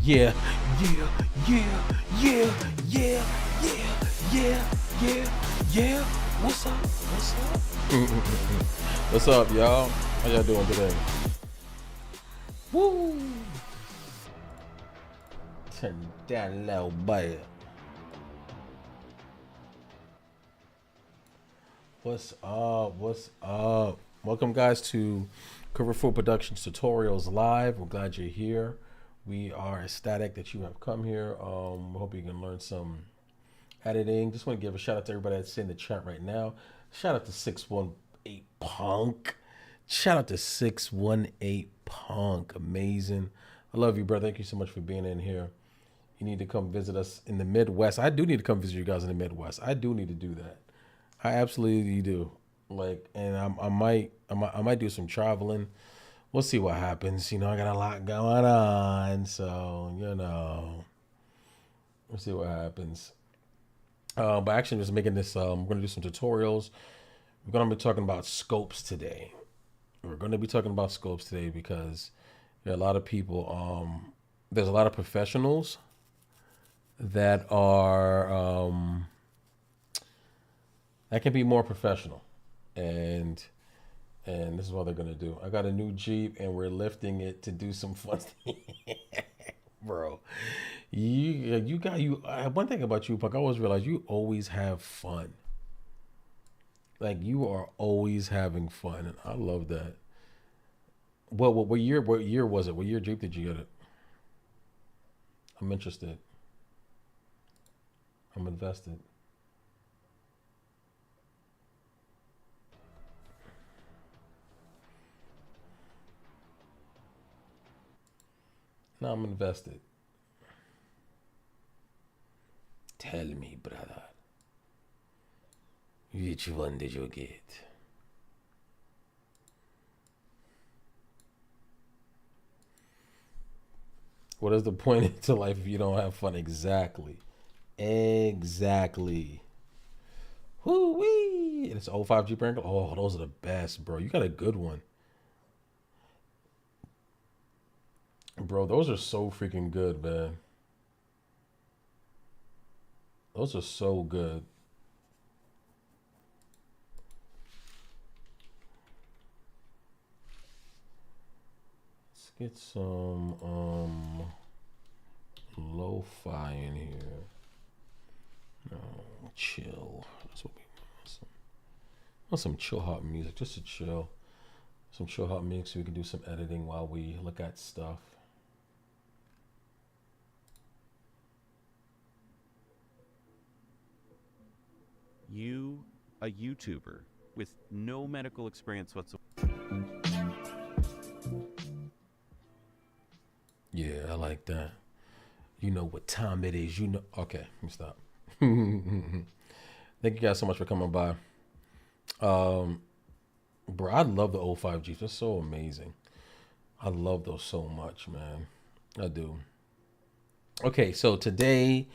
Yeah, yeah, yeah, yeah, yeah, yeah, yeah, yeah, yeah. What's up? What's up? What's up, y'all? How y'all doing today? Woo! Turn that little bit. What's up? What's up? Welcome, guys, to Cover 4 Productions Tutorials Live. We're glad you're here. We are ecstatic that you have come here. Hope you can learn some editing. Just want to give a shout out to everybody that's in the chat right now. Shout out to 618 Punk. Shout out to 618 Punk. Amazing. I love you, bro. Thank you so much for being in here. You need to come visit us in the Midwest. I do need to come visit you guys in the Midwest. I do need to do that. I absolutely do. And I might do some traveling. We'll see what happens. I got a lot going on, so we'll see what happens. But actually, I'm just making this. We're gonna do some tutorials. We're gonna be talking about scopes today. We're gonna be talking about scopes today because there are a lot of people. There's a lot of professionals that are that can be more professional, and this is what they're gonna do. I got a new Jeep, and we're lifting it to do some fun. Bro, you got you. One thing about you, Puck, I always realize you always have fun. Like you are always having fun, and I love that. What year? What year was it? What year Jeep did you get it? I'm interested. I'm invested. Now I'm invested. Tell me, brother, which one did you get? What is the point into life if you don't have fun? Exactly. Exactly. Whoo wee! And it's 05 Jeep Wrangler. Oh, those are the best, bro. You got a good one, bro. Those are so freaking good, man. Those are so good. Let's get some lo-fi in here. No, chill. That's what we want. Some chill hop music, just to chill. Some chill hop music so we can do some editing while we look at stuff. You, a YouTuber with no medical experience whatsoever. Yeah, I like that. You know what time it is. Okay, let me stop. Thank you guys so much for coming by. Bro, I love the 05 Jeeps. They're so amazing. I love those so much, man. I do. Okay, so today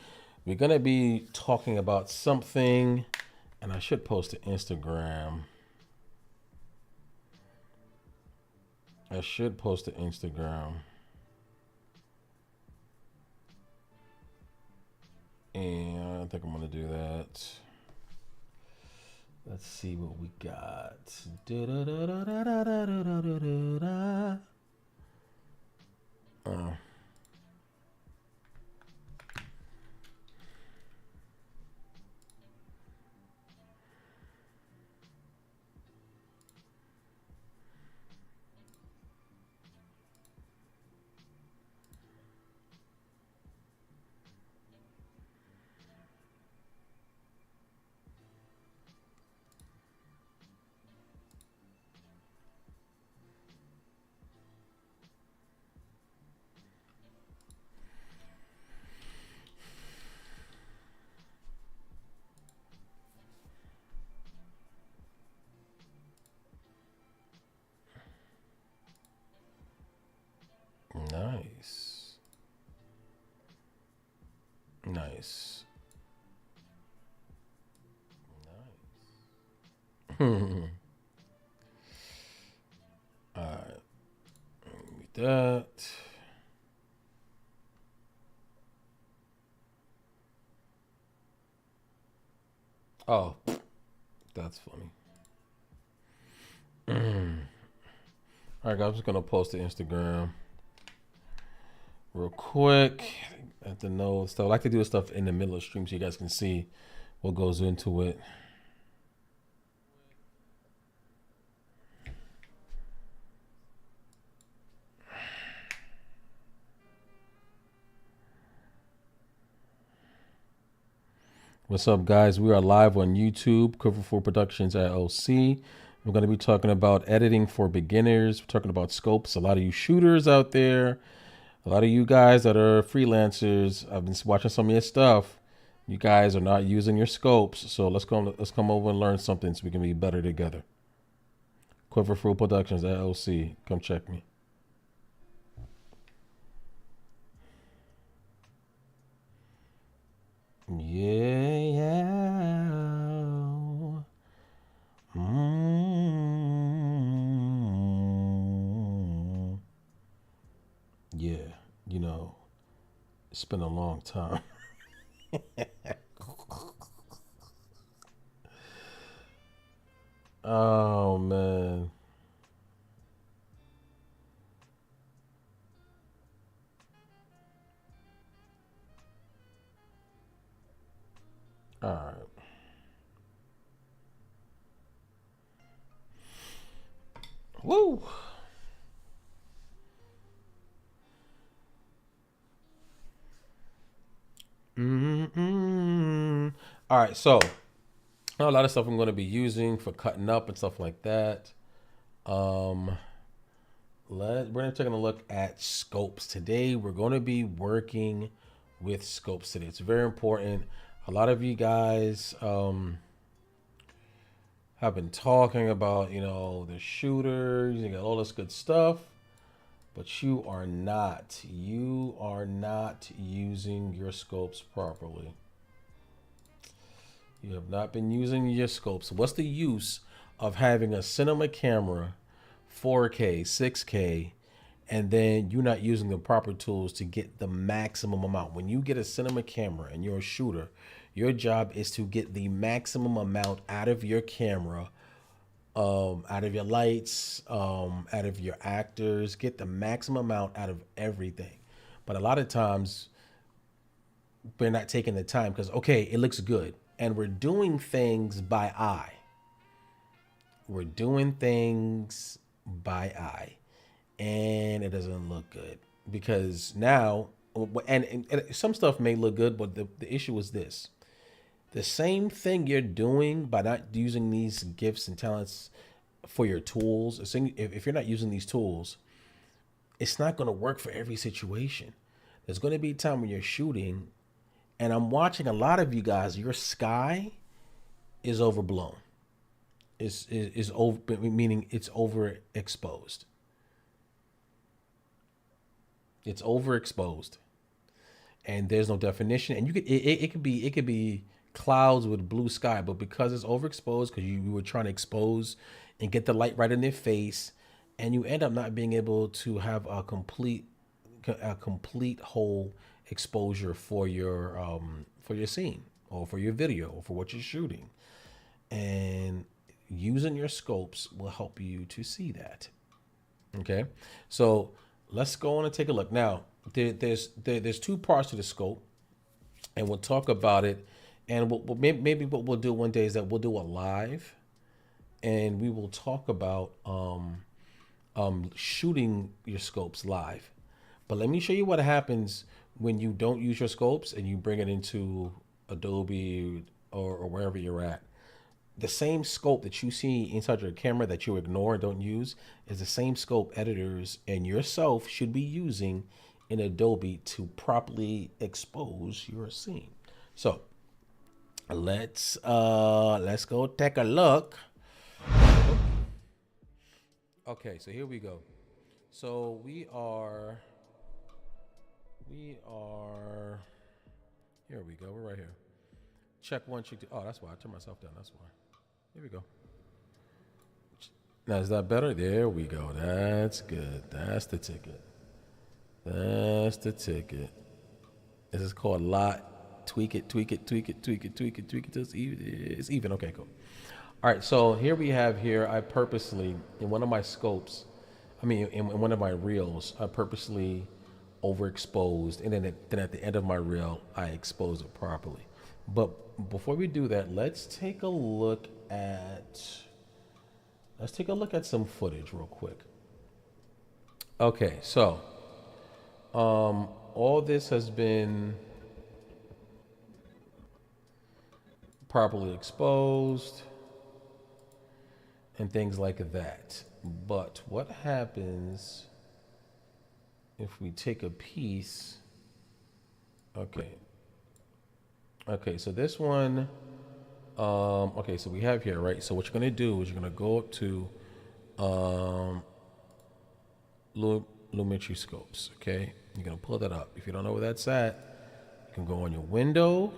we're gonna be talking about something, and I should post to Instagram. I should post to Instagram. And I think I'm gonna do that. Let's see what we got. Nice. Nice. Nice. All right. That. Oh, that's funny. All right, guys, I'm just gonna post to Instagram real quick. At the know stuff. I like to do this stuff in the middle of the stream so you guys can see what goes into it. What's up, guys? We are live on YouTube, Quiver4 Productions LLC. We're going to be talking about editing for beginners. We're talking about scopes. A lot of you shooters out there, a lot of you guys that are freelancers, I've been watching some of your stuff. You guys are not using your scopes, so let's come over and learn something so we can be better together. Quiver4 Productions LLC. Come check me. Yeah. Yeah, you know, it's been a long time. Oh man. All right. Woo. All right, so a lot of stuff I'm going to be using for cutting up and stuff like that. We're going to take a look at scopes today. We're going to be working with scopes today. It's very important. A lot of you guys have been talking about, the shooters, you got all this good stuff, but you are not using your scopes properly. You have not been using your scopes. What's the use of having a cinema camera, 4K, 6K, and then you're not using the proper tools to get the maximum amount? When you get a cinema camera and you're a shooter, your job is to get the maximum amount out of your camera, out of your lights, out of your actors, get the maximum amount out of everything. But a lot of times we're not taking the time because, okay, it looks good. And we're doing things by eye. We're doing things by eye. And it doesn't look good. Because now, and some stuff may look good, but the issue is this. The same thing you're doing by not using these gifts and talents for your tools, if you're not using these tools, it's not going to work for every situation. There's going to be a time when you're shooting, and I'm watching a lot of you guys, your sky is overblown. Is over, meaning it's overexposed. It's overexposed, and there's no definition. And it could be clouds with blue sky, but because it's overexposed, because you were trying to expose and get the light right in their face, and you end up not being able to have a complete whole exposure for your scene or for your video or for what you're shooting. And using your scopes will help you to see that. Okay, so let's go on and take a look. Now there's two parts to the scope, and we'll talk about it. And maybe what we'll do one day is that we'll do a live, and we will talk about shooting your scopes live. But let me show you what happens when you don't use your scopes and you bring it into Adobe or wherever you're at. The same scope that you see inside your camera that you ignore and don't use is the same scope editors and yourself should be using in Adobe to properly expose your scene. So let's go take a look. Okay, so here we go. So we are here we go. We're right here. Check one, check two. Oh, that's why I turned myself down. That's why. Here we go. Now is that better? There we go. That's good. That's the ticket. This is called Lot tweak it till it's even. Okay, cool. All right, so here we have here, I purposely, in one of my scopes, in one of my reels, I purposely overexposed, and then at the end of my reel, I expose it properly. But before we do that, let's take a look at some footage real quick. Okay, so all this has been properly exposed and things like that. But what happens if we take a piece? Okay, so this one, okay, so we have here, right? So what you're gonna do is you're gonna go up to Lumetri Scopes, okay? You're gonna pull that up. If you don't know where that's at, you can go on your window,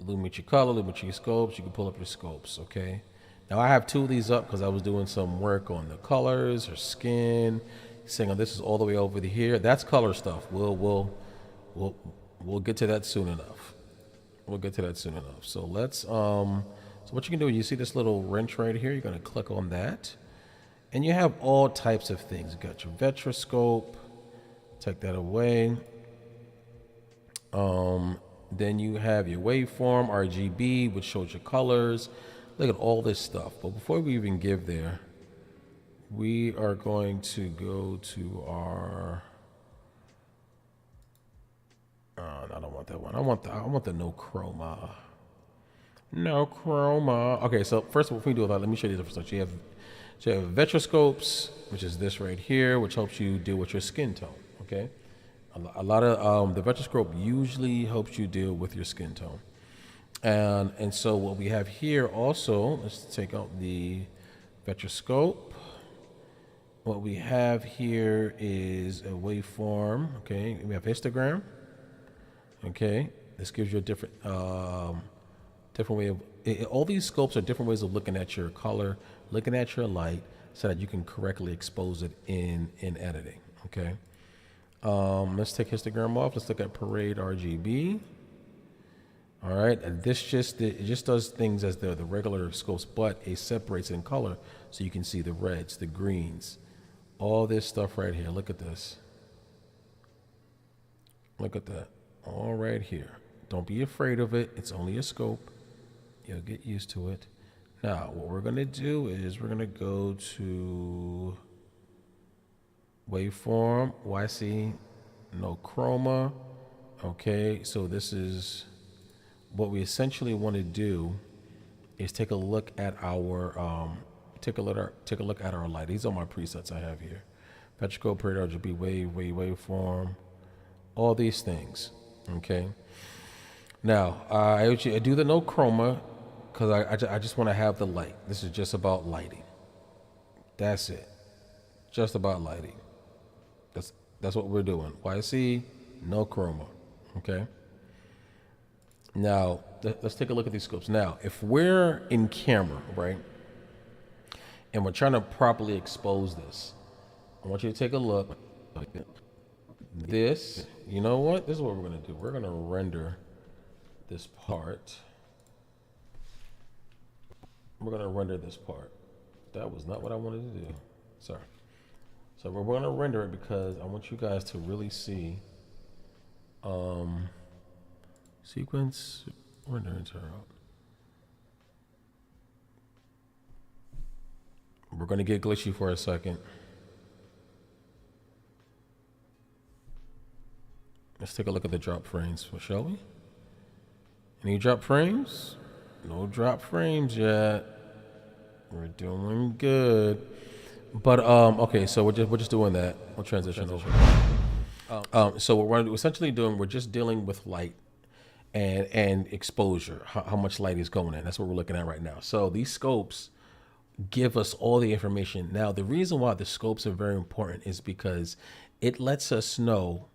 Lumetri Color, Lumetri Scopes, you can pull up your scopes, okay? Now I have two of these up because I was doing some work on the colors or skin, saying, oh, this is all the way over here. That's color stuff. We'll get to that soon enough. So let's so what you can do, you see this little wrench right here, you're gonna click on that. And you have all types of things. You got your Vetroscope, take that away. Then you have your waveform, RGB, which shows your colors. Look at all this stuff. But before we even give there, we are going to go to our. I don't want that one. I want the no chroma. No chroma. Okay, so first of all, before we do that, let me show you the different stuff. So you have Vetroscopes, which is this right here, which helps you deal with your skin tone. Okay, a lot of the Vetroscope usually helps you deal with your skin tone, and so what we have here also. Let's take out the Vetroscope. What we have here is a waveform. Okay, we have histogram. Okay, this gives you a different way of. All these scopes are different ways of looking at your color, looking at your light, so that you can correctly expose it in editing. Okay. Let's take histogram off. Let's look at Parade RGB. All right, and it just does things as the regular scopes, but it separates in color, so you can see the reds, the greens, all this stuff right here. Look at this. Look at that. All right here. Don't be afraid of it. It's only a scope. You'll get used to it. Now, what we're going to do is we're going to go to waveform, YC, no chroma. Okay, so this is what we essentially want to do is take a look at our take a look at our light. These are my presets I have here. Vetroscope, Parade RGB, waveform, all these things. Okay. Now I do the no chroma because I just want to have the light. This is just about lighting. That's it. Just about lighting. That's what we're doing. YC, no chroma. Okay. Now let's take a look at these scopes. Now, if we're in camera, right, and we're trying to properly expose this, I want you to take a look. This, you know what? This is what we're going to do. We're going to render this part. We're going to render this part. That was not what I wanted to do. Sorry. So we're going to render it because I want you guys to really see sequence render interrupt. We're going to get glitchy for a second. Let's take a look at the drop frames, shall we? Any drop frames? No drop frames yet. We're doing good. But okay, so we're just doing that. We'll transition over. So what we're essentially doing, we're just dealing with light and exposure, how much light is going in. That's what we're looking at right now. So these scopes give us all the information. Now, the reason why the scopes are very important is because it lets us know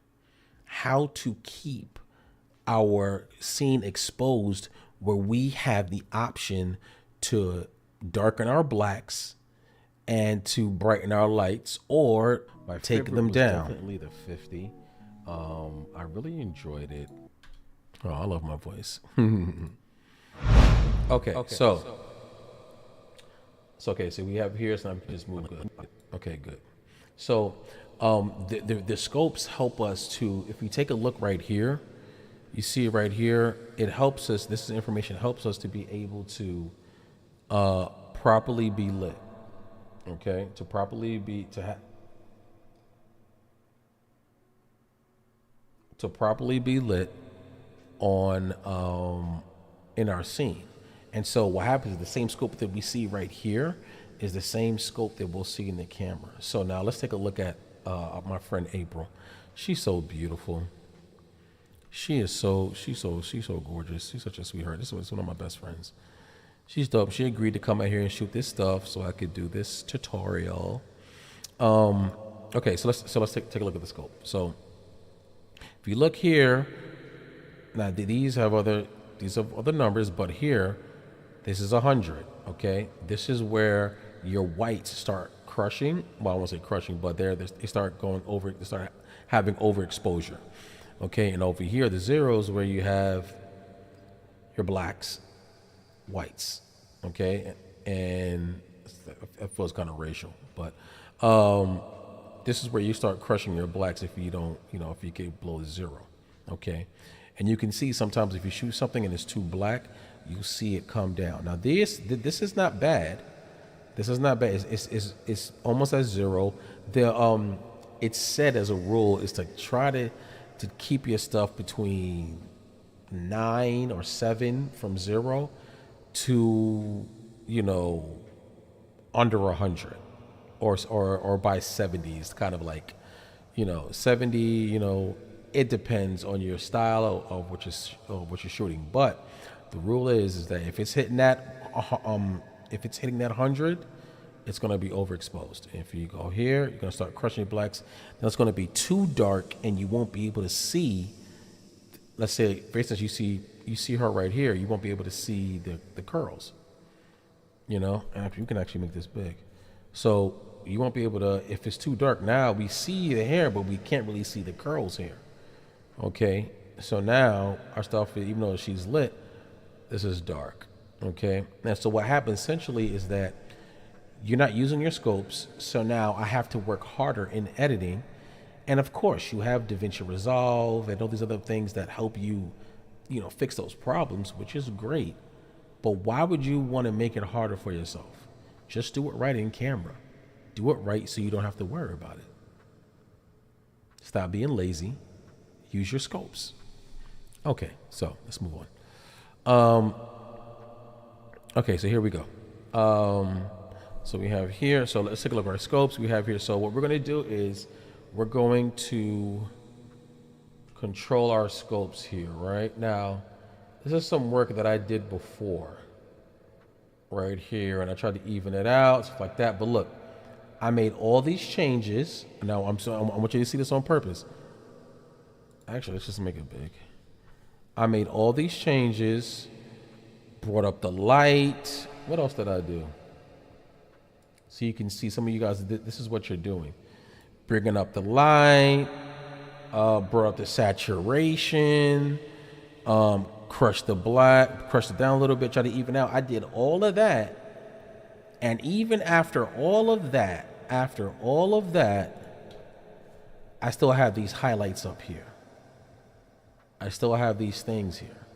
how to keep our scene exposed where we have the option to darken our blacks and to brighten our lights or take them down. Definitely the 50. I really enjoyed it. Oh, I love my voice. Okay, so we have here, so I'm just moving good. Okay, good. So the scopes help us to, if we take a look right here, you see it right here, it helps us, this is information, helps us to be able to properly be lit. Okay, to properly be, to properly be lit on in our scene. And so what happens is the same scope that we see right here is the same scope that we'll see in the camera. So now let's take a look at my friend April. She's so beautiful. She's so gorgeous. She's such a sweetheart. This is one of my best friends. She's dope. She agreed to come out here and shoot this stuff so I could do this tutorial. Okay, so let's take a look at the scope. So if you look here, now these have other numbers, but here, this is 100. Okay, this is where your whites start crushing. Well, I won't say crushing, but they start going over. They start having overexposure. Okay, and over here, the zeros where you have your blacks, whites. Okay, and it feels kind of racial, but this is where you start crushing your blacks if you don't, if you get below zero. Okay, and you can see sometimes if you shoot something and it's too black, you see it come down. Now this is not bad. This is not bad. It's almost at zero. It's set as a rule is to try to keep your stuff between 9 or 7 from 0 to under 100 or by 70s, kind of like 70. It depends on your style of what you're shooting, but the rule is that if it's hitting that 100, it's going to be overexposed. If you go here, you're going to start crushing your blacks. Then it's going to be too dark, and you won't be able to see. Let's say, for instance, you see her right here. You won't be able to see the curls. And you can actually make this big, so you won't be able to. If it's too dark, now we see the hair, but we can't really see the curls here. Okay, so now our stuff, even though she's lit, this is dark. Okay, and so what happens essentially is that you're not using your scopes, so now I have to work harder in editing. And of course, you have DaVinci Resolve and all these other things that help you, fix those problems, which is great. But why would you want to make it harder for yourself? Just do it right in camera. Do it right so you don't have to worry about it. Stop being lazy. Use your scopes. Okay, so let's move on. Okay, so here we go. So we have here, so let's take a look at our scopes we have here. So what we're going to do is we're going to control our scopes here, right? Now, this is some work that I did before, right here, and I tried to even it out, stuff like that. But look, I made all these changes. Now, I want you to see this on purpose. Actually, let's just make it big. I made all these changes, brought up the light. What else did I do? So you can see some of you guys, this is what you're doing. Bringing up the light, brought up the saturation, crushed the black, crushed it down a little bit, try to even out. I did all of that. And even after all of that, I still have these highlights up here. I still have these things here.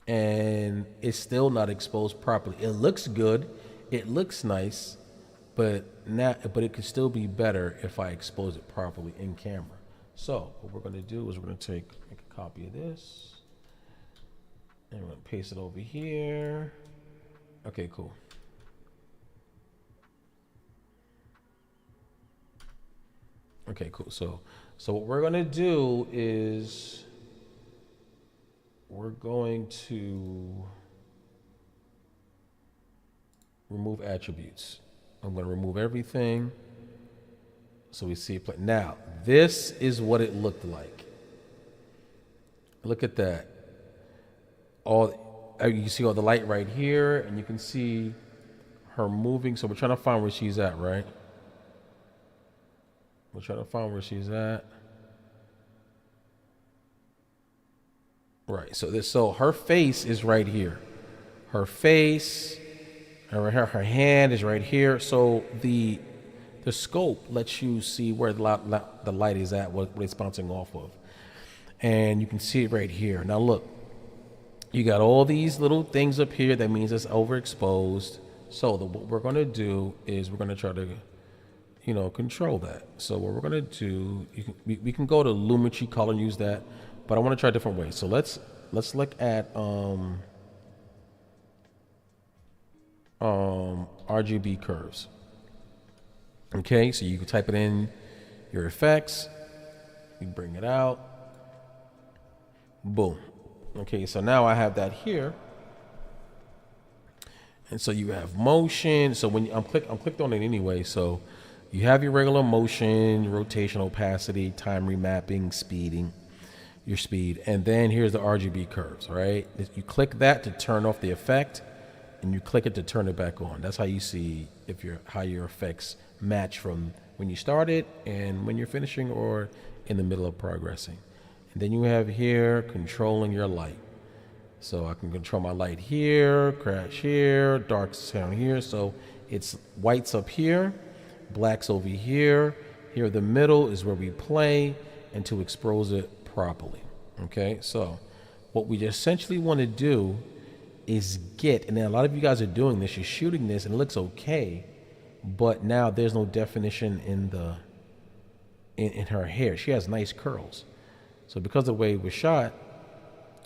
And it's still not exposed properly. It looks good. It looks nice, but it could still be better if I expose it properly in camera. So what we're going to do is we're going to make a copy of this, and we're going to paste it over here. Okay, cool. Okay, cool. So what we're going to do is we're going to remove attributes. I'm going to remove everything so we see it play. Now, this is what it looked like. Look at that. You see all the light right here, and you can see her moving. So we're trying to find where she's at, right? We'll try to find where she's at. Right. So her face is right here. Her face, her hand is right here. So the scope lets you see where the light is at, what it's bouncing off of, and you can see it right here. Now look, you got all these little things up here. That means it's overexposed. So what we're going to do is we're going to try to, control that. So what we're going to do, we can go to Lumetri color and use that, but I want to try a different way. So let's look at RGB curves. Okay, so you can type it in your effects, you bring it out, boom. Okay, so now I have that here. And so you have motion. So when I'm clicked on it anyway. So you have your regular motion, rotation, opacity, time remapping, speeding, your speed, and then here's the RGB curves. Right? You click that to turn off the effect, and you click it to turn it back on. That's how you see how your effects match from when you started and when you're finishing or in the middle of progressing. And then you have here controlling your light. So I can control my light here, crash here, darks down here. So it's whites up here, blacks over here. Here the middle is where we play and to expose it properly. Okay, so what we essentially want to do is and then a lot of you guys are doing this, you're shooting this and it looks okay, but now there's no definition in her hair. She has nice curls. So because of the way it was shot,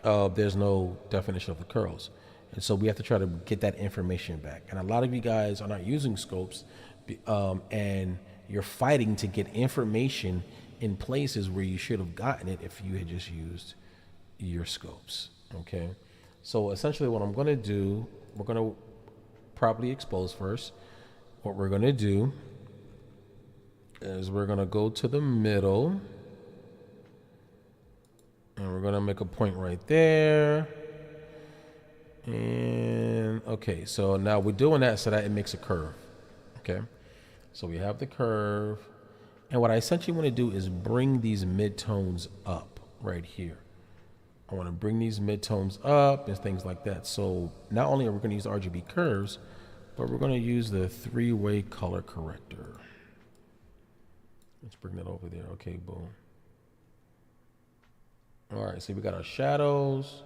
there's no definition of the curls. And so we have to try to get that information back. And a lot of you guys are not using scopes, and you're fighting to get information in places where you should have gotten it if you had just used your scopes. Okay? So essentially what I'm going to do, we're going to properly expose first. What we're going to do is we're going to go to the middle. And we're going to make a point right there. And okay, so now we're doing that so that it makes a curve. Okay, so we have the curve. And what I essentially want to do is bring these midtones up right here. I want to bring these midtones up and things like that. So not only are we going to use RGB curves, but we're going to use the 3-way color corrector. Let's bring that over there. Okay, boom. All right, so we got our shadows,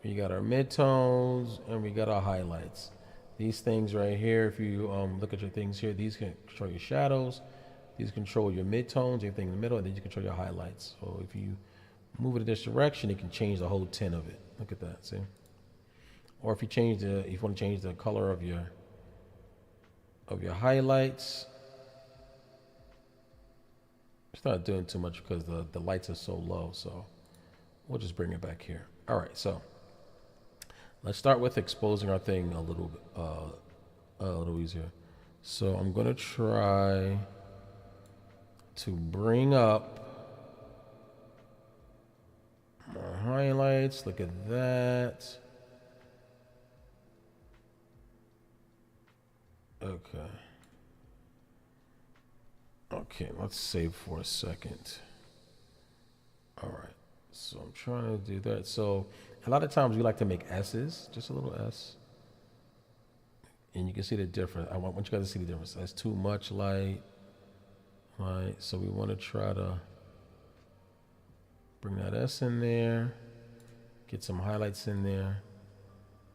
we got our midtones, and we got our highlights. These things right here, if you look at your things here, these can control your shadows, these control your midtones, everything in the middle, and then you control your highlights. So if you move it in this direction, it can change the whole tint of it. Look at that, see? Or if you want to change the color of your highlights, it's not doing too much because the lights are so low, so we'll just bring it back here. All right, so let's start with exposing our thing a little easier. So I'm going to try to bring up my highlights. Look at that. Okay, let's save for a second. All right. So I'm trying to do that. So a lot of times we like to make S's, just a little S. And you can see the difference. I want you guys to see the difference. That's too much light. Right. So we want to try to bring that S in there. Get some highlights in there.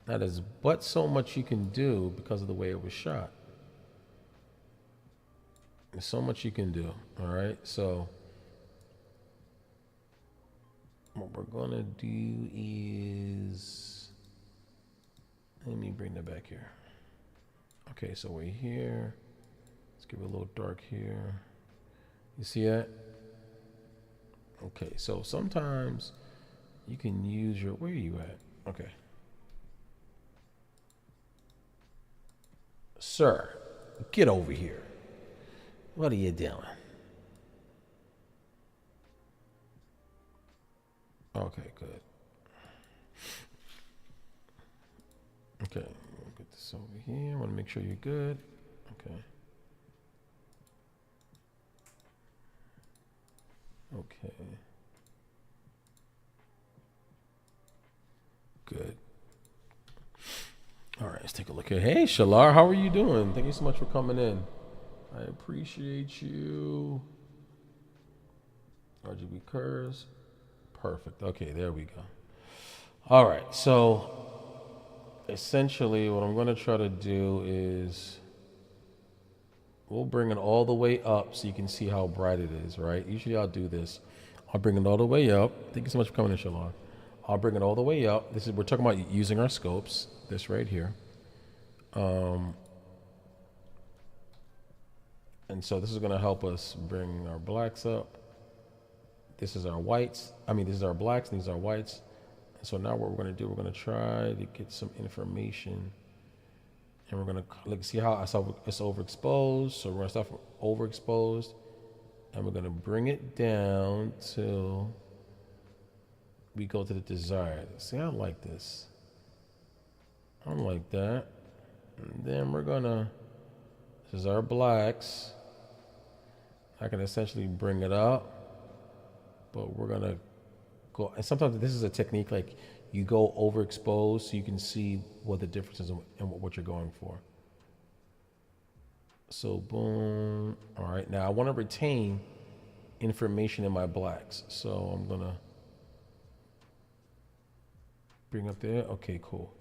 Now there's but so much you can do because of the way it was shot. There's so much you can do. All right. So what we're going to do is, let me bring that back here. Okay, so we're here. Let's give it a little dark here. You see that? Okay, so sometimes you can use where are you at? Okay. Sir, get over here. What are you doing? Okay, good. Okay, we'll get this over here. I want to make sure you're good. Okay. Okay. Good. All right, let's take a look here. Hey, Shalar, how are you doing? Thank you so much for coming in. I appreciate you. RGB curves. Perfect. Okay, there we go. All right, so essentially what I'm going to try to do is we'll bring it all the way up so you can see how bright it is, right? Usually I'll do this. I'll bring it all the way up. Thank you so much for coming in, Shalon. I'll bring it all the way up. This is we're talking about using our scopes. This right here. And so this is going to help us bring our blacks up. This is our whites. I mean, this is our blacks, and these are our whites. And so now what we're going to do, we're going to try to get some information. And we're going to see how it's overexposed. So we're going to start from overexposed. And we're going to bring it down till we go to the desired. See, I like this. I like that. And then we're going to, this is our blacks. I can essentially bring it up. But we're going to go, and sometimes this is a technique like you go overexposed so you can see what the difference is and what you're going for. So boom. All right, now I want to retain information in my blacks. So I'm going to bring up there. Okay, cool.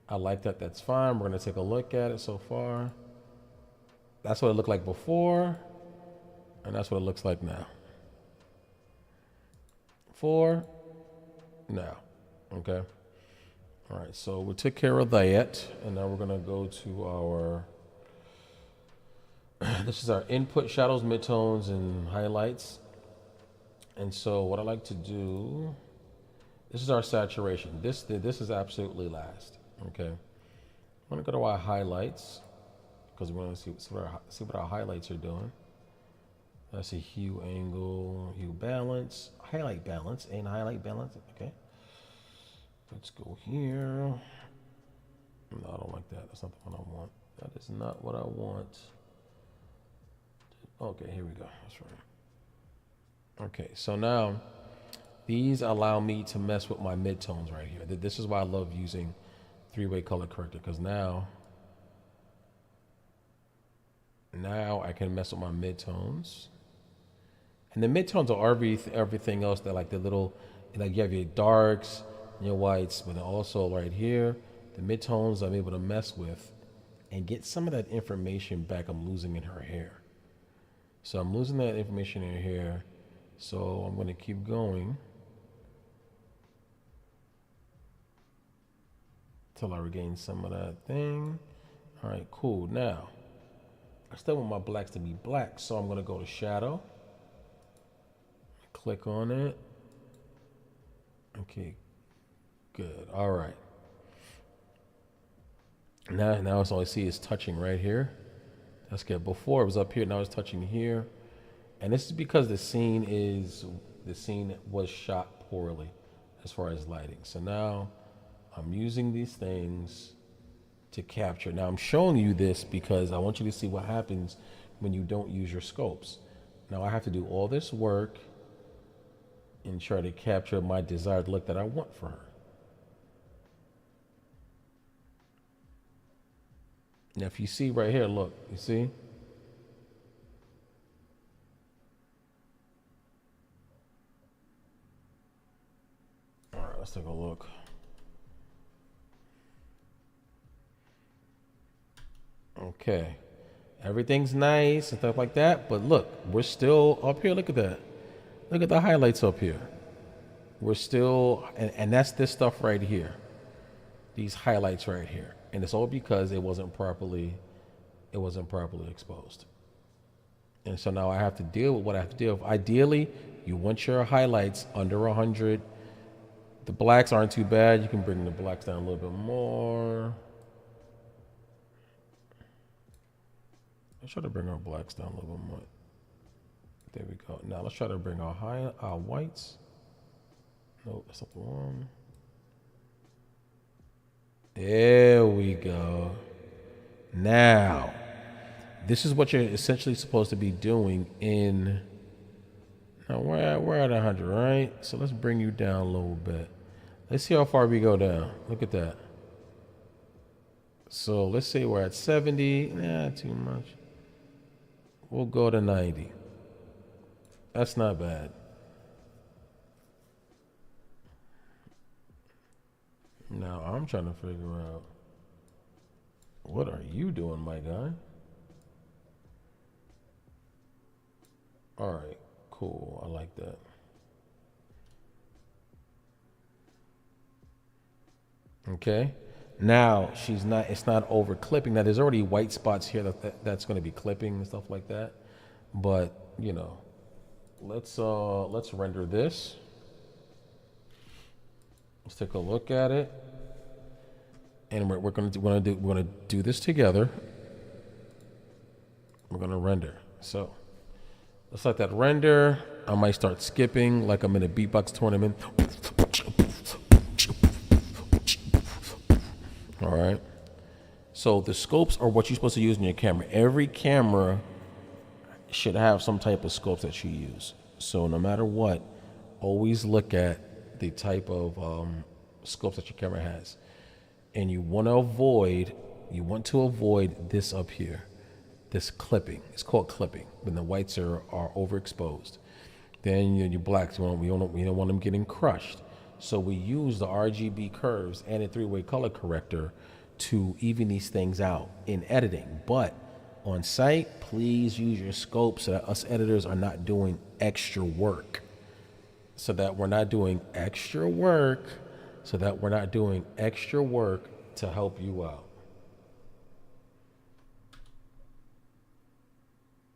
I like that. That's fine. We're going to take a look at it so far. That's what it looked like before, and that's what it looks like now. 4 now. Okay. All right. So we took care of that, and now we're gonna go to our. This is our input shadows, midtones, and highlights. And so what I like to do. This is our saturation. This is absolutely last. Okay. I'm gonna go to our highlights because we want to see what our highlights are doing. That's a hue, angle, hue balance, highlight balance, and highlight balance. Okay. Let's go here. No, I don't like that. That's not the one I want. That is not what I want. Okay, here we go. That's right. Okay, so now these allow me to mess with my midtones right here. This is why I love using three-way color corrector, because now I can mess with my midtones. And the midtones are everything else that like the little, like you have your darks and your whites, but also right here, the midtones I'm able to mess with and get some of that information back I'm losing in her hair. So I'm losing that information in her hair. So I'm going to keep going till I regain some of that thing. All right, cool. Now, I still want my blacks to be black, so I'm going to go to shadow. Click on it. Okay, good. All right. Now it's all I see is touching right here. That's good. Before it was up here, now it's touching here. And this is because the scene was shot poorly as far as lighting. So now I'm using these things to capture. Now I'm showing you this because I want you to see what happens when you don't use your scopes. Now I have to do all this work and try to capture my desired look that I want for her. Now, if you see right here, look, you see? All right, let's take a look. Okay. Everything's nice and stuff like that, but look, we're still up here. Look at that. Look at the highlights up here. We're still, and that's this stuff right here. These highlights right here. And it's all because it wasn't properly exposed. And so now I have to deal with what I have to deal with. Ideally, you want your highlights under 100. The blacks aren't too bad. You can bring the blacks down a little bit more. Let's try to bring our blacks down a little bit more. There we go. Now let's try to bring our whites. No, that's not the one. There we go. Now, this is what you're essentially supposed to be doing in. Now we're at 100, right? So let's bring you down a little bit. Let's see how far we go down. Look at that. So let's say we're at 70. Nah, too much. We'll go to 90. That's not bad. Now I'm trying to figure out, what are you doing, my guy? All right, cool. I like that. Okay. Now it's not over clipping. Now there's already white spots here that's going to be clipping and stuff like that. But, let's render this. Let's take a look at it. And we're going to do this together. We're going to render. So, let's let that render. I might start skipping like I'm in a beatbox tournament. All right. So the scopes are what you're supposed to use in your camera. Every camera should have some type of scopes that you use. So no matter what, always look at the type of scopes that your camera has. And you want to avoid this up here, this clipping. It's called clipping when the whites are overexposed. Then your blacks, we don't want them getting crushed. So we use the RGB curves and a 3-way color corrector to even these things out in editing. But on site, please use your scope so that us editors are not doing extra work. So that we're not doing extra work to help you out.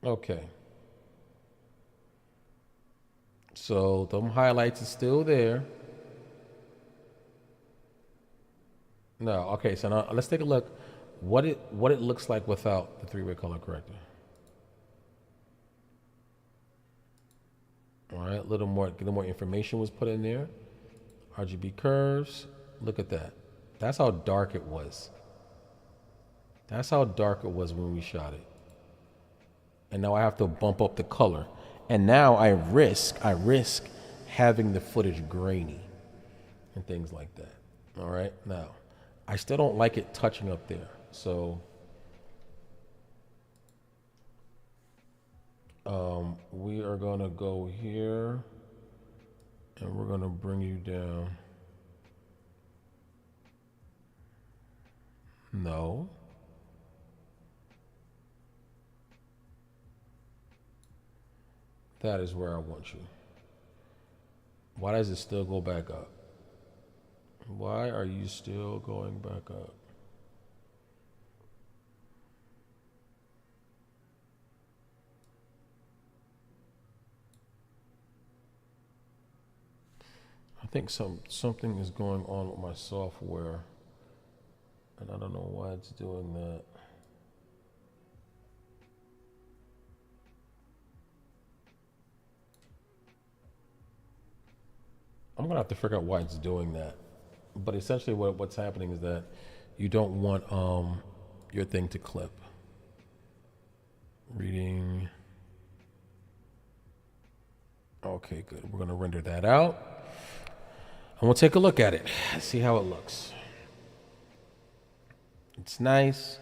Okay. So them highlights are still there. No, okay, so now let's take a look what it looks like without the 3-way color corrector. All right, a little more information was put in there. RGB curves. Look at that. That's how dark it was. That's how dark it was when we shot it. And now I have to bump up the color. And now I risk having the footage grainy and things like that. All right, now I still don't like it touching up there. So we are going to go here and we're going to bring you down. No. That is where I want you. Why does it still go back up? Why are you still going back up? I think something is going on with my software, and I don't know why it's doing that. I'm gonna have to figure out why it's doing that. But essentially what's happening is that you don't want your thing to clip. Reading. Okay, good. We're gonna render that out. And we'll take a look at it. See how it looks. It's nice.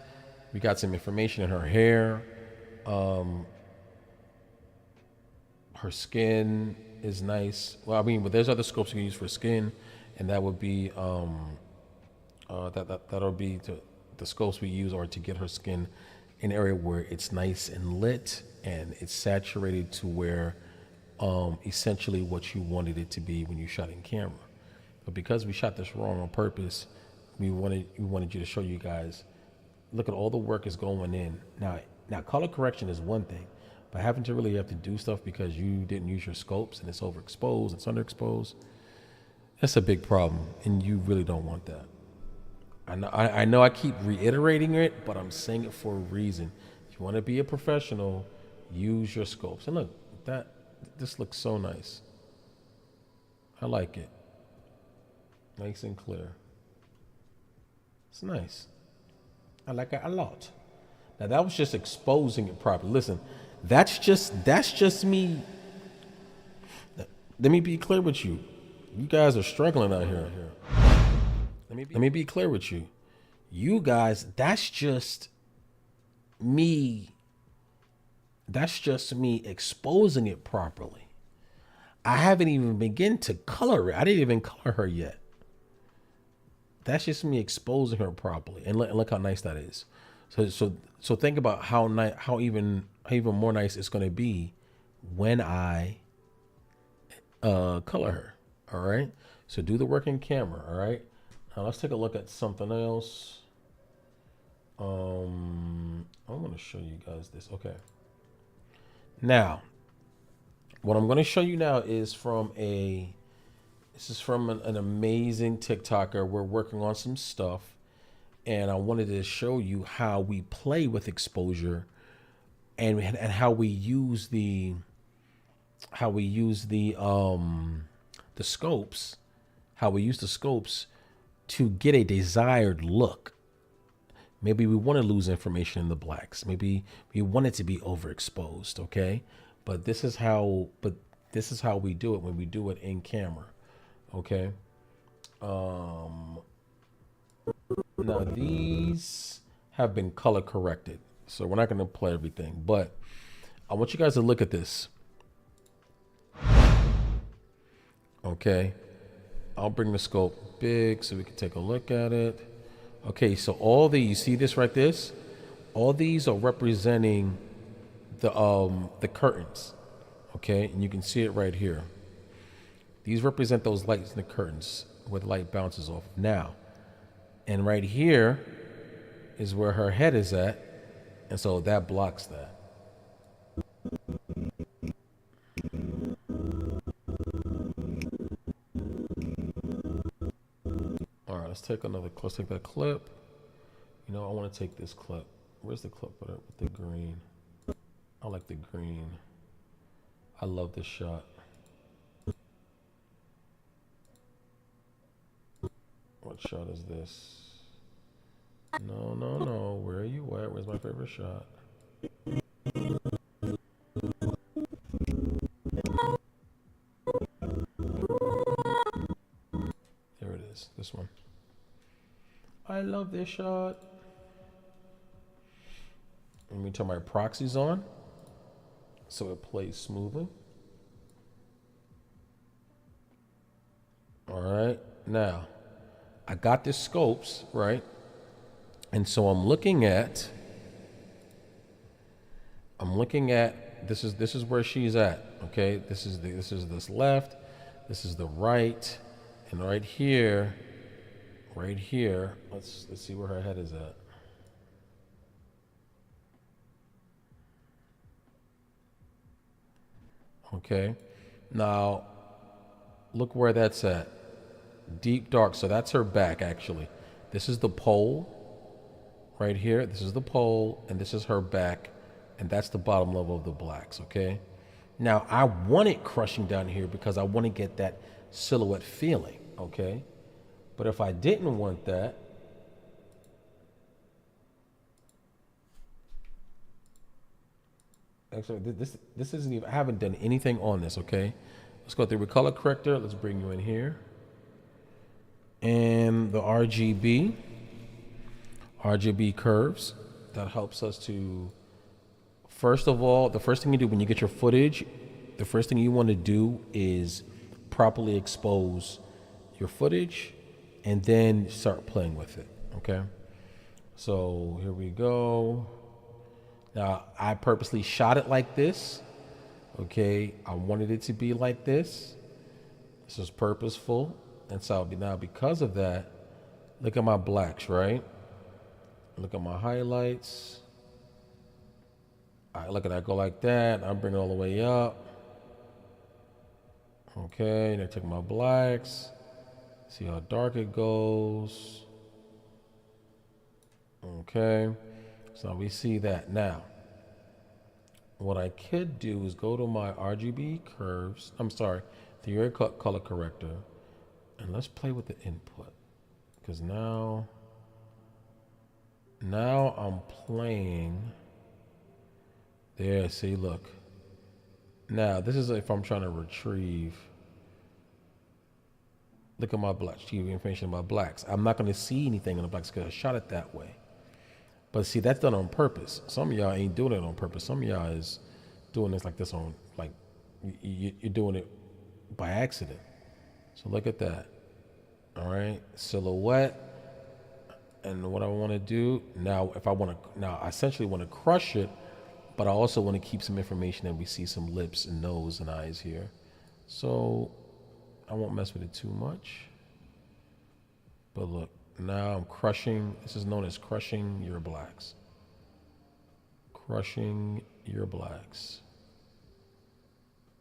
We got some information in her hair. Her skin is nice. Well, I mean, but there's other scopes you can use for skin, and that would be that'll be the scopes we use are to get her skin in an area where it's nice and lit and it's saturated to where essentially what you wanted it to be when you shot in camera. But because we shot this wrong on purpose, we wanted you to show you guys, look at all the work is going in. Now color correction is one thing, but having to really have to do stuff because you didn't use your scopes and it's overexposed, it's underexposed, that's a big problem, and you really don't want that. I know I keep reiterating it, but I'm saying it for a reason. If you want to be a professional, use your scopes. And look, this looks so nice. I like it. Nice and clear. It's nice. I like it a lot. Now that was just exposing it properly. Listen, that's just me. let me be clear with you. You guys are struggling out here. Let me be clear with you. You guys, that's just me. That's just me exposing it properly. I haven't even begun to color it. I didn't even color her yet. That's just me exposing her properly, and look how nice that is. So think about how nice, how even more nice it's going to be when I color her. All right. So do the working camera. All right. Now let's take a look at something else. I want to show you guys this. Okay. Now, what I'm going to show you now is from an amazing TikToker. We're working on some stuff, and I wanted to show you how we play with exposure and how we use the scopes, to get a desired look. Maybe we want to lose information in the blacks. Maybe we want it to be overexposed, okay? But this is how we do it when we do it in camera, okay? Now these have been color corrected, so we're not going to play everything, but I want you guys to look at this. Okay, I'll bring the scope big so we can take a look at it. Okay, so all these, you see this right this? All these are representing the curtains. Okay, and you can see it right here. These represent those lights in the curtains where the light bounces off. Now, and right here is where her head is at, and so that blocks that. All right, let's take that clip. You know, I want to take this clip. Where's the clip with the green? I like the green. I love this shot. What shot is this? No. Where are you at? Where's my favorite shot? There it is. This one. I love this shot. Let me turn my proxies on so it plays smoothly. All right. Now, I got the scopes, right? And so I'm looking at this is where she's at, okay? This is this left, this is the right, and right here, let's see where her head is at. Okay. Now, look where that's at. Deep dark. So that's her back, actually. This is the pole right here. This is the pole, and this is her back, and that's the bottom level of the blacks, okay? Now, I want it crushing down here because I want to get that silhouette feeling, okay? But if I didn't want that, actually, this isn't even, I haven't done anything on this, okay? Let's go through with color corrector. Let's bring you in here. And the RGB curves, that helps us to, first of all, the first thing you do when you get your footage, the first thing you want to do is properly expose your footage and then start playing with it, okay? So here we go. Now, I purposely shot it like this, okay? I wanted it to be like this. This is purposeful. And so now because of that, look at my blacks, right? Look at my highlights. All right, look at that, go like that. I bring it all the way up. Okay, and I take my blacks. See how dark it goes. Okay, so we see that. Now, what I could do is go to my RGB curves. I'm sorry, the color corrector. And let's play with the input, because now I'm playing there. See, look, now this is if I'm trying to retrieve Look at my blacks. Give you information about blacks. I'm not going to see anything in the blacks because I shot it that way. But see, that's done on purpose. Some of y'all ain't doing it on purpose. Some of y'all is doing this like this on, like, you're doing it by accident. So look at that. All right, silhouette. And what I want to do now, I essentially want to crush it, but I also want to keep some information that we see some lips and nose and eyes here. So I won't mess with it too much. But look, now I'm crushing. This is known as crushing your blacks. Crushing your blacks.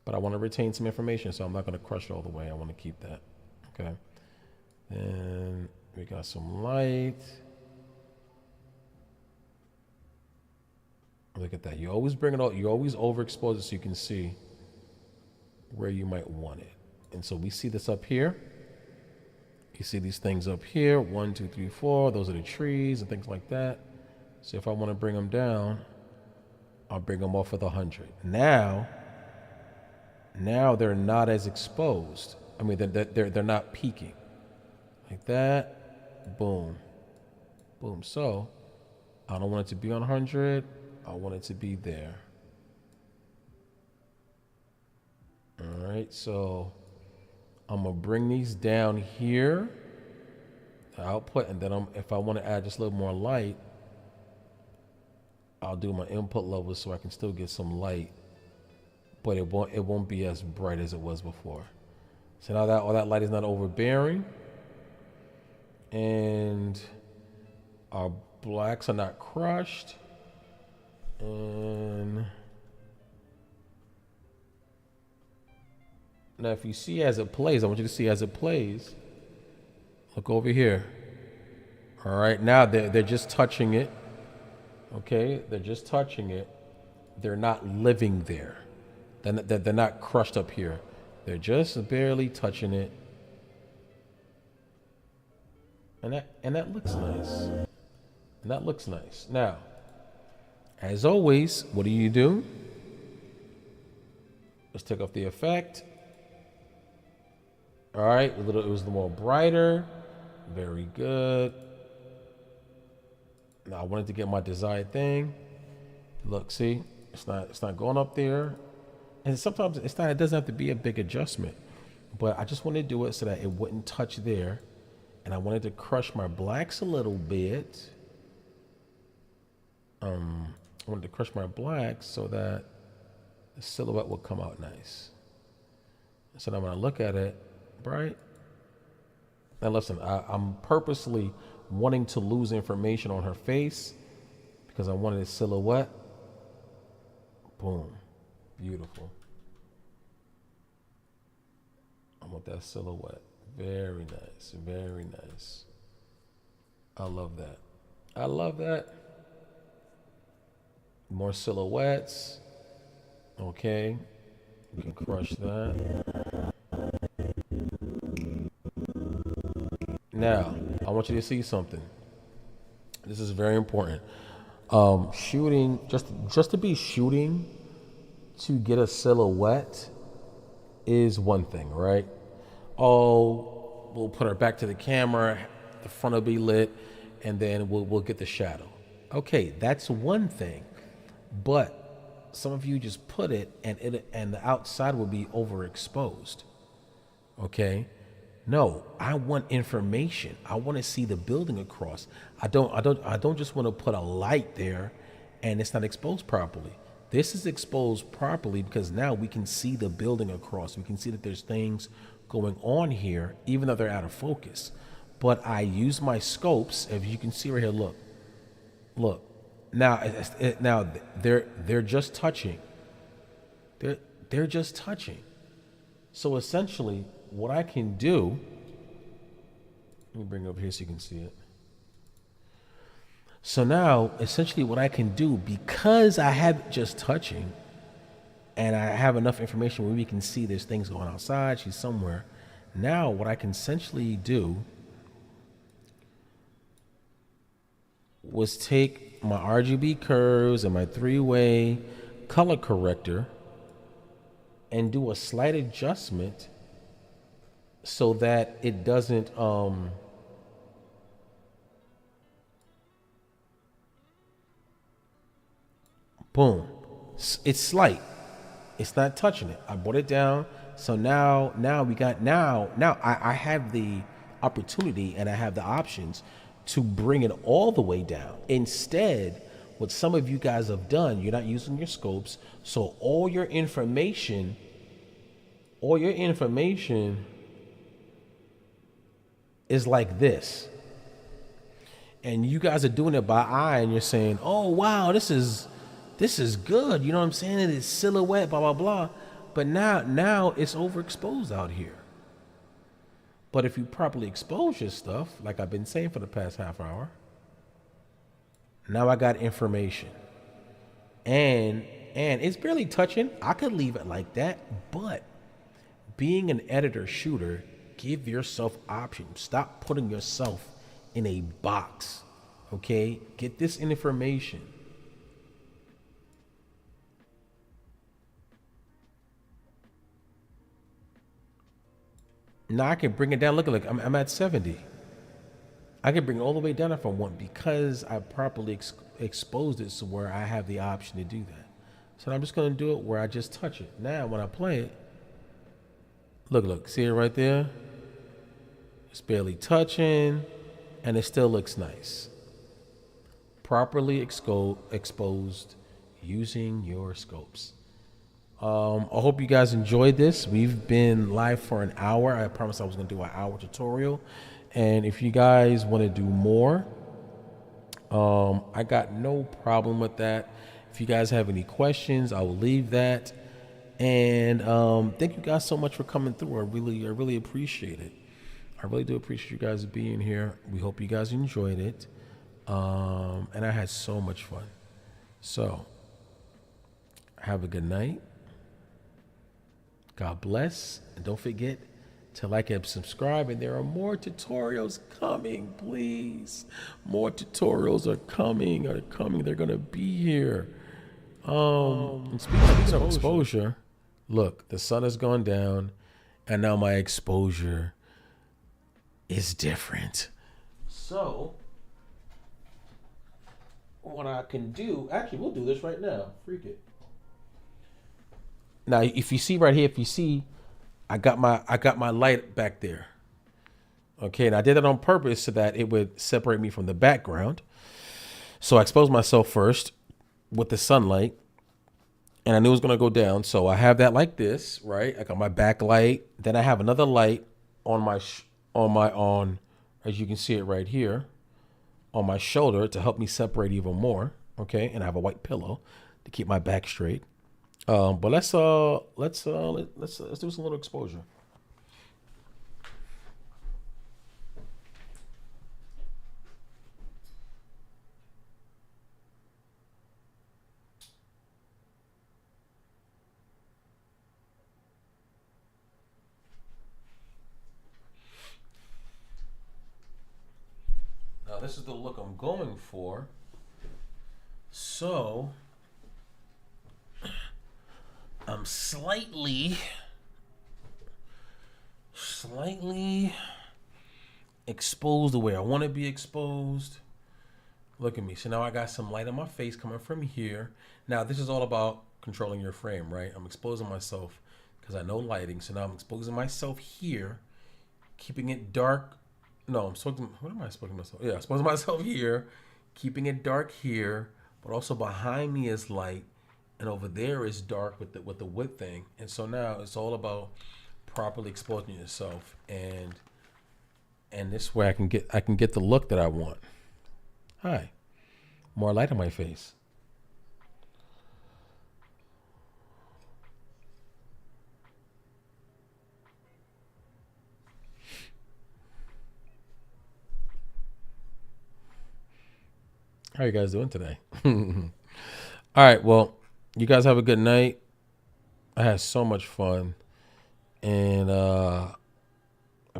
But I want to retain some information, so I'm not going to crush it all the way. I want to keep that. Okay. Then we got some light. Look at that. You always bring it out. You always overexpose it so you can see where you might want it. And so we see this up here. You see these things up here. 1, 2, 3, 4. Those are the trees and things like that. So if I want to bring them down, I'll bring them off with 100. Now they're not as exposed. I mean, they're not peaking. Like that. Boom. Boom. So I don't want it to be on 100. I want it to be there. All right. So I'm going to bring these down here, the output, and then if I want to add just a little more light, I'll do my input levels so I can still get some light, but it won't be as bright as it was before. So now that all that light is not overbearing, and our blacks are not crushed, and now if you see as it plays, I want you to see as it plays. Look over here. All right, now they're just touching it. Okay, they're just touching it. They're not living there. They're not crushed up here. They're just barely touching it. And that looks nice. And that looks nice. Now, as always, what do? Let's take off the effect. All right, it was a little more brighter. Very good. Now I wanted to get my desired thing. Look, see, it's not going up there. And sometimes it doesn't have to be a big adjustment, but I just wanted to do it so that it wouldn't touch there. And I wanted to crush my blacks a little bit. I wanted to crush my blacks so that the silhouette will come out nice. So now when I look at it, bright. Now listen, I'm purposely wanting to lose information on her face because I wanted a silhouette. Boom. Beautiful. I want that silhouette. Very nice. Very nice. I love that. I love that. More silhouettes. Okay. We can crush that. Now, I want you to see something. This is very important. Shooting, just to be shooting to get a silhouette is one thing, right? Oh, we'll put our back to the camera, the front will be lit, and then we'll get the shadow. Okay, that's one thing. But some of you just put it and the outside will be overexposed. Okay? No, I want information. I want to see the building across. I don't just want to put a light there and it's not exposed properly. This is exposed properly because now we can see the building across. We can see that there's things going on here, even though they're out of focus. But I use my scopes, as you can see right here. Look. Now they're just touching. They're just touching. So essentially, what I can do, let me bring it over here so you can see it. So now, essentially what I can do, because I have just touching, and I have enough information where we can see there's things going outside, she's somewhere. Now, what I can essentially do was take my RGB curves and my 3-way color corrector and do a slight adjustment so that it doesn't boom. It's slight. It's not touching it. I brought it down. So now we got now I have the opportunity and I have the options to bring it all the way down. Instead, what some of you guys have done, you're not using your scopes, so all your information is like this. And you guys are doing it by eye and you're saying, "Oh wow, this is good." You know what I'm saying? It is silhouette, blah blah blah. But now it's overexposed out here. But if you properly expose your stuff, like I've been saying for the past half hour, now I got information. And it's barely touching. I could leave it like that, but being an editor shooter, give yourself options. Stop putting yourself in a box. Okay? Get this information. Now I can bring it down. Look, I'm at 70. I can bring it all the way down if I want because I properly exposed it so where I have the option to do that. So I'm just going to do it where I just touch it. Now when I play it, look, see it right there? It's barely touching and it still looks nice. Properly exposed using your scopes. I hope you guys enjoyed this. We've been live for an hour. I promised I was going to do an hour tutorial. And if you guys want to do more, I got no problem with that. If you guys have any questions, I will leave that. And thank you guys so much for coming through. I really appreciate it. I really do appreciate you guys being here. We hope you guys enjoyed it. And I had so much fun. So, have a good night. God bless. And don't forget to like and subscribe. And there are more tutorials coming, please. More tutorials are coming. They're going to be here. And speaking of exposure, look, the sun has gone down. And now my exposure is different. So, what I can do, actually, we'll do this right now. Freak it. Now, if you see right here, I got my light back there. Okay, and I did that on purpose so that it would separate me from the background. So I exposed myself first with the sunlight, and I knew it was gonna go down. So I have that like this, right? I got my backlight. Then I have another light on as you can see it right here, on my shoulder to help me separate even more. Okay, and I have a white pillow to keep my back straight. But let's do some little exposure. Now this is the look I'm going for. So I'm slightly exposed the way I want to be exposed. Look at me. So now I got some light on my face coming from here. Now this is all about controlling your frame, right? I'm exposing myself because I know lighting. So now I'm exposing myself here, keeping it dark. No, what am I exposing myself? Yeah, exposing myself here, keeping it dark here, but also behind me is light. And over there is dark with the wood thing. And so now it's all about properly exposing yourself, and this way I can get the look that I want. Hi. More light on my face. How are you guys doing today? All right, well, you guys have a good night. I had so much fun. And I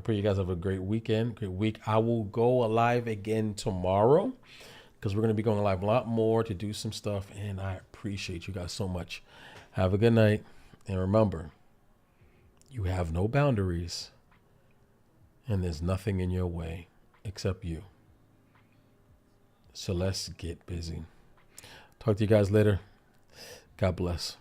pray you guys have a great weekend, great week. I will go live again tomorrow because we're going to be going live a lot more to do some stuff. And I appreciate you guys so much. Have a good night. And remember, you have no boundaries And there's nothing in your way except you. So let's get busy. Talk to you guys later. God bless.